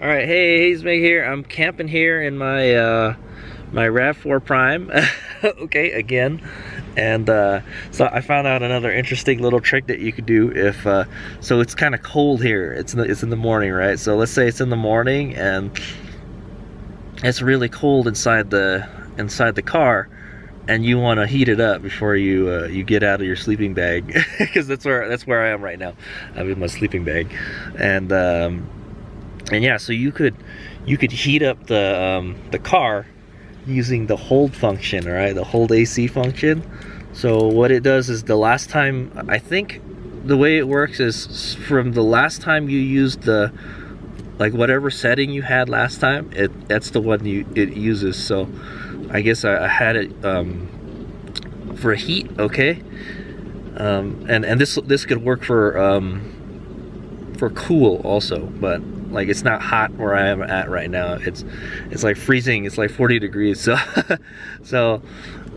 All right, hey, Meg here. I'm camping here in my my Rav4 Prime. Okay, again, and so I found out another interesting little trick that you could do if so it's kind of cold here. It's in the morning, right? So let's say it's in the morning and it's really cold inside the car, and you want to heat it up before you you get out of your sleeping bag, because that's where I am right now. I'm in my sleeping bag, and yeah, so you could heat up the car using the hold function, all right, the hold AC function. So what it does is, the last time, I think the way it works is from the last time you used the, like, whatever setting you had last time, that's the one it uses. So I guess I had it for heat, okay, and this could work for cool also, but like, it's not hot where I am at right now. It's like freezing. It's like 40 degrees. So so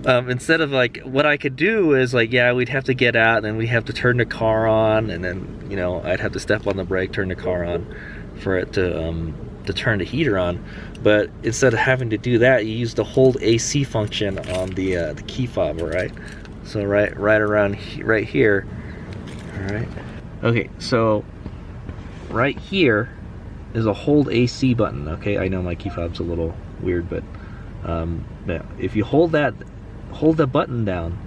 instead of, like, what I could do is, like, yeah, we'd have to get out and then we have to turn the car on, and then, you know, I'd have to step on the brake, turn the car on for it to turn the heater on. But instead of having to do that, you use the hold AC function on the key fob, right? So right around right here. All right. Okay, so right here is a hold AC button. Okay, I know my key fob's a little weird, but yeah, if you hold the button down,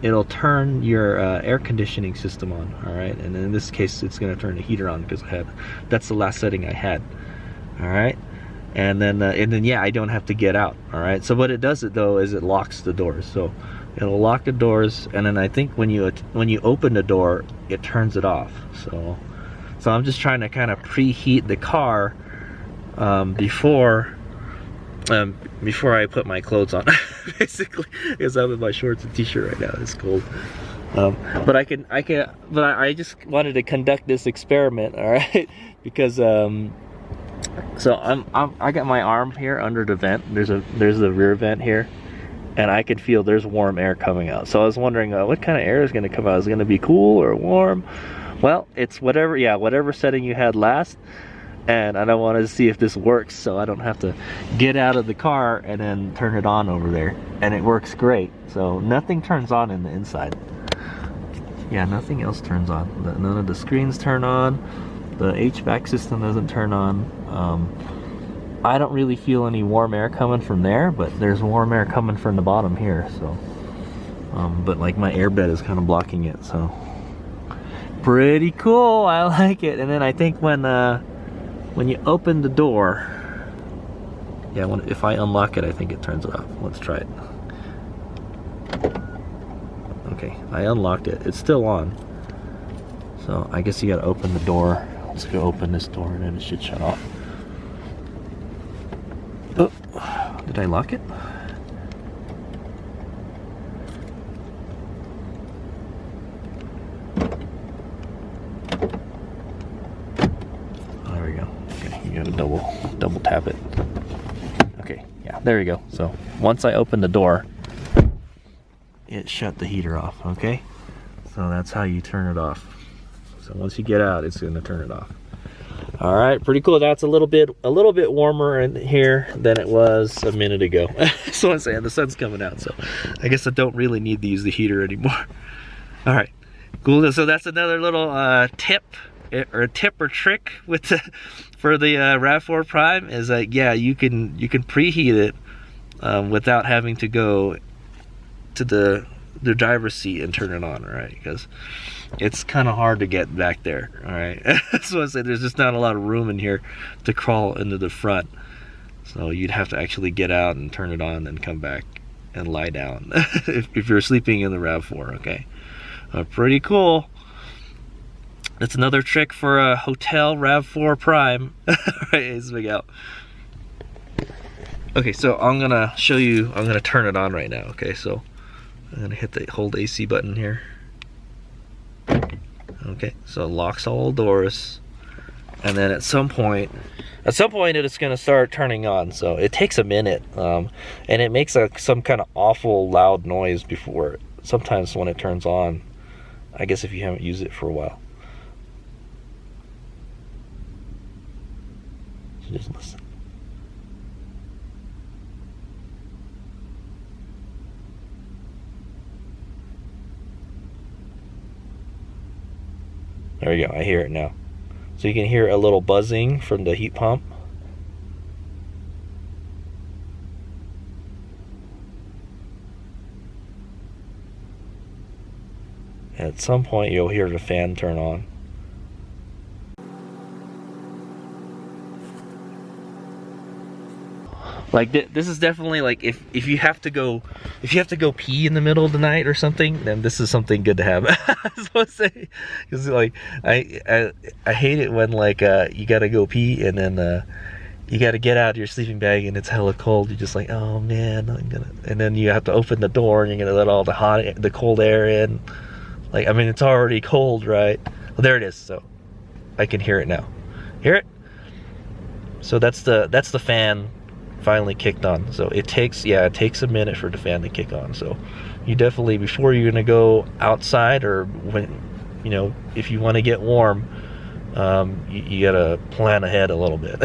it'll turn your air conditioning system on. All right, and in this case, it's going to turn the heater on because that's the last setting I had. All right, and then yeah, I don't have to get out. All right, so what it does though is it locks the doors. So it'll lock the doors, and then I think when you open the door, it turns it off. So I'm just trying to kind of preheat the car before I put my clothes on, basically, because I'm in my shorts and t-shirt right now. It's cold. But I just wanted to conduct this experiment, all right? Because so I got my arm here under the vent. There's the rear vent here, and I could feel there's warm air coming out. So I was wondering what kind of air is going to come out. Is it going to be cool or warm? Well, it's whatever setting you had last, and I don't want to see if this works, so I don't have to get out of the car and then turn it on over there. And it works great. So nothing turns on in the inside. Yeah, nothing else turns on. None of the screens turn on. The HVAC system doesn't turn on. I don't really feel any warm air coming from there, but there's warm air coming from the bottom here. So, but like, my airbed is kind of blocking it, so. Pretty cool, I like it. And then I think when you open the door, yeah, if I unlock it, I think it turns it off. Let's try it. Okay, I unlocked it. It's still on. So I guess you gotta open the door. Let's go open this door and then it should shut off. Oh, did I lock it? You gotta double tap it. Okay, yeah, there you go. So once I opened the door, it shut the heater off. Okay, so that's how you turn it off. So once you get out, it's gonna turn it off. All right, pretty cool. That's a little bit warmer in here than it was a minute ago. So I'm saying the sun's coming out, so I guess I don't really need to use the heater anymore. All right, cool. So that's another little tip or trick with for the Rav4 Prime, is like, yeah, you can preheat it without having to go to the driver's seat and turn it on, right? Because it's kind of hard to get back there, all right? So I said there's just not a lot of room in here to crawl into the front, so you'd have to actually get out and turn it on and come back and lie down if you're sleeping in the Rav4. Okay, pretty cool. That's another trick for a hotel Rav4 Prime. Right, it's big out. Okay, so I'm gonna show you. I'm gonna turn it on right now. Okay, so I'm gonna hit the hold AC button here. Okay, so it locks all doors, and then at some point it's gonna start turning on. So it takes a minute, and it makes some kind of awful loud noise before. Sometimes when it turns on, I guess if you haven't used it for a while. Just listen. There we go, I hear it now. So you can hear a little buzzing from the heat pump. At some point you'll hear the fan turn on. Like this is definitely like if you have to go pee in the middle of the night or something, then this is something good to have. I was supposed to say, because like I hate it when like you gotta go pee and then you gotta get out of your sleeping bag and it's hella cold. You're just like, oh man, and then you have to open the door and you're gonna let all the cold air in. Like, I mean, it's already cold, right? Well, there it is. So I can hear it now. Hear it? So that's the fan finally kicked on. So it takes a minute for the fan to kick on. So you definitely, before you're gonna go outside, or when, you know, if you want to get warm, you gotta plan ahead a little bit.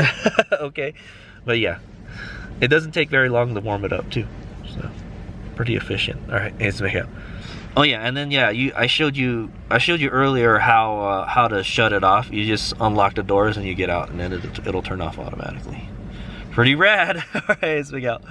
Okay, but yeah, it doesn't take very long to warm it up too, so pretty efficient. All right, let's make it. Oh yeah, and then yeah, I showed you earlier how to shut it off. You just unlock the doors and you get out, and then it'll turn off automatically. Pretty rad. All right, let's make out.